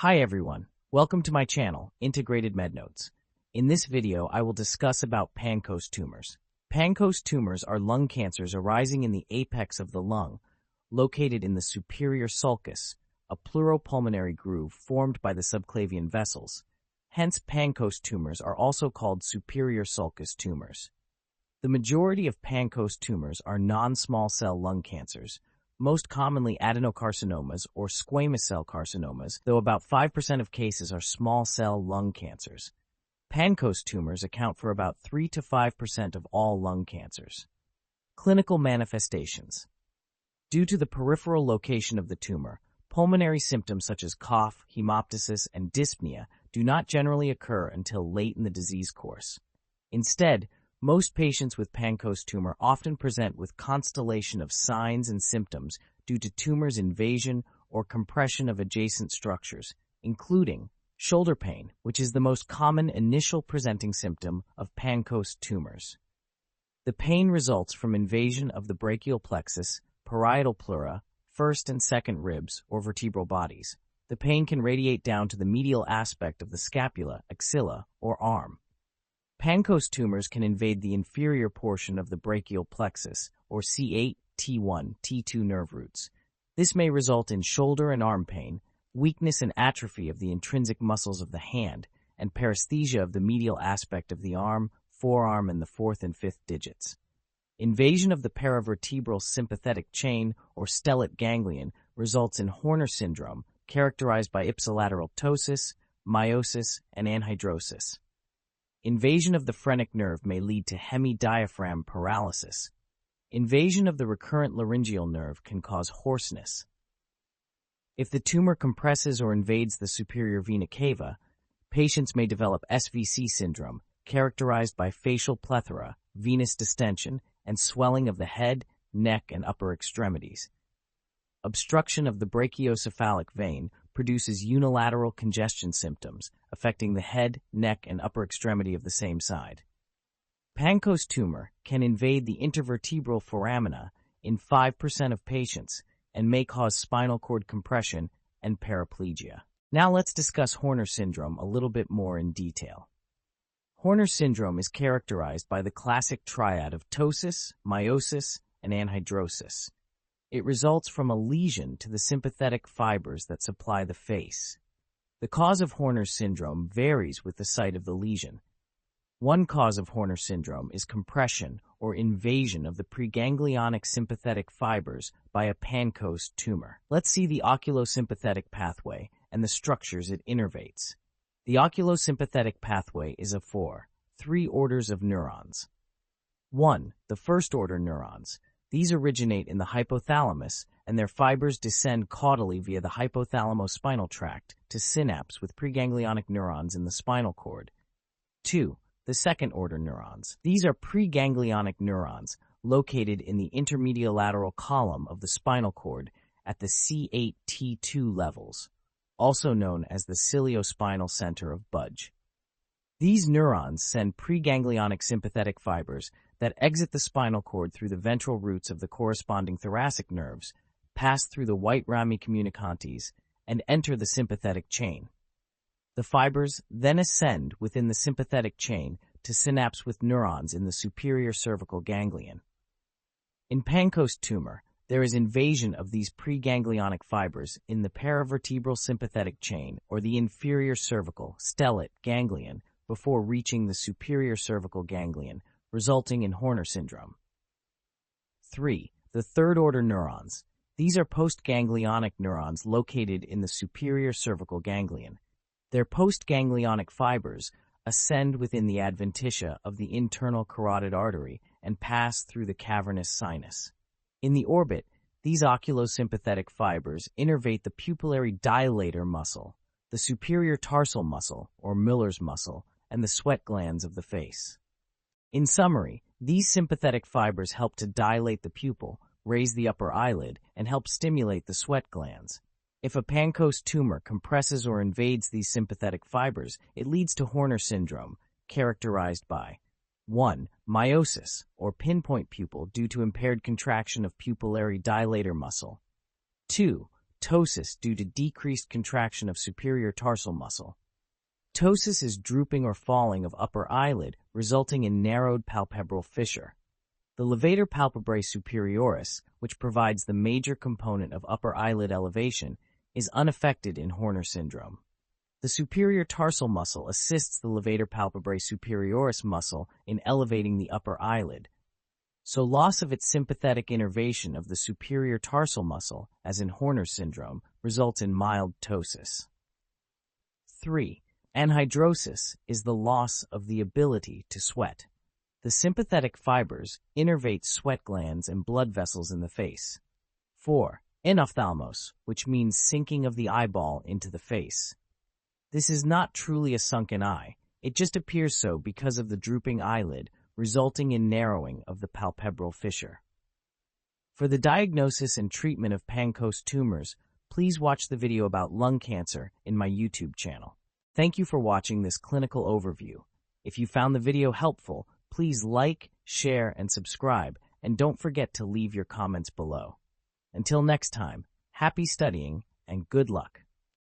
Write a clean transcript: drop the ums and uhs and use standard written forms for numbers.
Hi everyone, welcome to my channel, Integrated MedNotes. In this video, I will discuss about Pancoast tumors. Pancoast tumors are lung cancers arising in the apex of the lung, located in the superior sulcus, a pleuropulmonary groove formed by the subclavian vessels. Hence, Pancoast tumors are also called superior sulcus tumors. The majority of Pancoast tumors are non-small cell lung cancers, most commonly adenocarcinomas or squamous cell carcinomas, though about 5% of cases are small cell lung cancers. Pancoast tumors account for about 3 to 5% of all lung cancers. Clinical manifestations. Due to the peripheral location of the tumor, pulmonary symptoms such as cough, hemoptysis, and dyspnea do not generally occur until late in the disease course. Instead, most patients with Pancoast tumor often present with constellation of signs and symptoms due to tumor's invasion or compression of adjacent structures, including shoulder pain, which is the most common initial presenting symptom of Pancoast tumors. The pain results from invasion of the brachial plexus, parietal pleura, first and second ribs, or vertebral bodies. The pain can radiate down to the medial aspect of the scapula, axilla, or arm. Pancoast tumors can invade the inferior portion of the brachial plexus, or C8, T1, T2 nerve roots. This may result in shoulder and arm pain, weakness and atrophy of the intrinsic muscles of the hand, and paresthesia of the medial aspect of the arm, forearm, and the fourth and fifth digits. Invasion of the paravertebral sympathetic chain, or stellate ganglion, results in Horner syndrome, characterized by ipsilateral ptosis, meiosis, and anhidrosis. Invasion of the phrenic nerve may lead to hemidiaphragm paralysis. Invasion of the recurrent laryngeal nerve can cause hoarseness. If the tumor compresses or invades the superior vena cava, patients may develop SVC syndrome, characterized by facial plethora, venous distension, and swelling of the head, neck, and upper extremities. Obstruction of the brachiocephalic vein produces unilateral congestion symptoms, affecting the head, neck, and upper extremity of the same side. Pancoast tumor can invade the intervertebral foramina in 5% of patients and may cause spinal cord compression and paraplegia. Now let's discuss Horner syndrome a little bit more in detail. Horner syndrome is characterized by the classic triad of ptosis, meiosis, and anhidrosis. It results from a lesion to the sympathetic fibers that supply the face. The cause of Horner syndrome varies with the site of the lesion. One cause of Horner syndrome is compression or invasion of the preganglionic sympathetic fibers by a Pancoast tumor. Let's see the oculo-sympathetic pathway and the structures it innervates. The oculo-sympathetic pathway is of three orders of neurons. 1. The first-order neurons. These originate in the hypothalamus, and their fibers descend caudally via the hypothalamo-spinal tract to synapse with preganglionic neurons in the spinal cord. 2. The second-order neurons. These are preganglionic neurons located in the intermediolateral column of the spinal cord at the C8-T2 levels, also known as the ciliospinal center of Budge. These neurons send preganglionic sympathetic fibers that exit the spinal cord through the ventral roots of the corresponding thoracic nerves, pass through the white rami communicantes, and enter the sympathetic chain. The fibers then ascend within the sympathetic chain to synapse with neurons in the superior cervical ganglion. In Pancoast tumor, there is invasion of these preganglionic fibers in the paravertebral sympathetic chain or the inferior cervical stellate ganglion before reaching the superior cervical ganglion, resulting in Horner syndrome. 3. The third-order neurons. These are postganglionic neurons located in the superior cervical ganglion. Their postganglionic fibers ascend within the adventitia of the internal carotid artery and pass through the cavernous sinus. In the orbit, these oculosympathetic fibers innervate the pupillary dilator muscle, the superior tarsal muscle, or Miller's muscle, and the sweat glands of the face. In summary, these sympathetic fibers help to dilate the pupil, raise the upper eyelid, and help stimulate the sweat glands. If a Pancoast tumor compresses or invades these sympathetic fibers, it leads to Horner syndrome, characterized by 1. Meiosis, or pinpoint pupil due to impaired contraction of pupillary dilator muscle. 2. Ptosis due to decreased contraction of superior tarsal muscle. Ptosis is drooping or falling of upper eyelid, resulting in narrowed palpebral fissure. The levator palpebrae superioris, which provides the major component of upper eyelid elevation, is unaffected in Horner syndrome. The superior tarsal muscle assists the levator palpebrae superioris muscle in elevating the upper eyelid. So loss of its sympathetic innervation of the superior tarsal muscle, as in Horner syndrome, results in mild ptosis. 3. Anhidrosis is the loss of the ability to sweat. The sympathetic fibers innervate sweat glands and blood vessels in the face. 4. Enophthalmos, which means sinking of the eyeball into the face. This is not truly a sunken eye, it just appears so because of the drooping eyelid, resulting in narrowing of the palpebral fissure. For the diagnosis and treatment of Pancoast tumors, please watch the video about lung cancer in my YouTube channel. Thank you for watching this clinical overview. If you found the video helpful, please like, share, and subscribe, and don't forget to leave your comments below. Until next time, happy studying and good luck.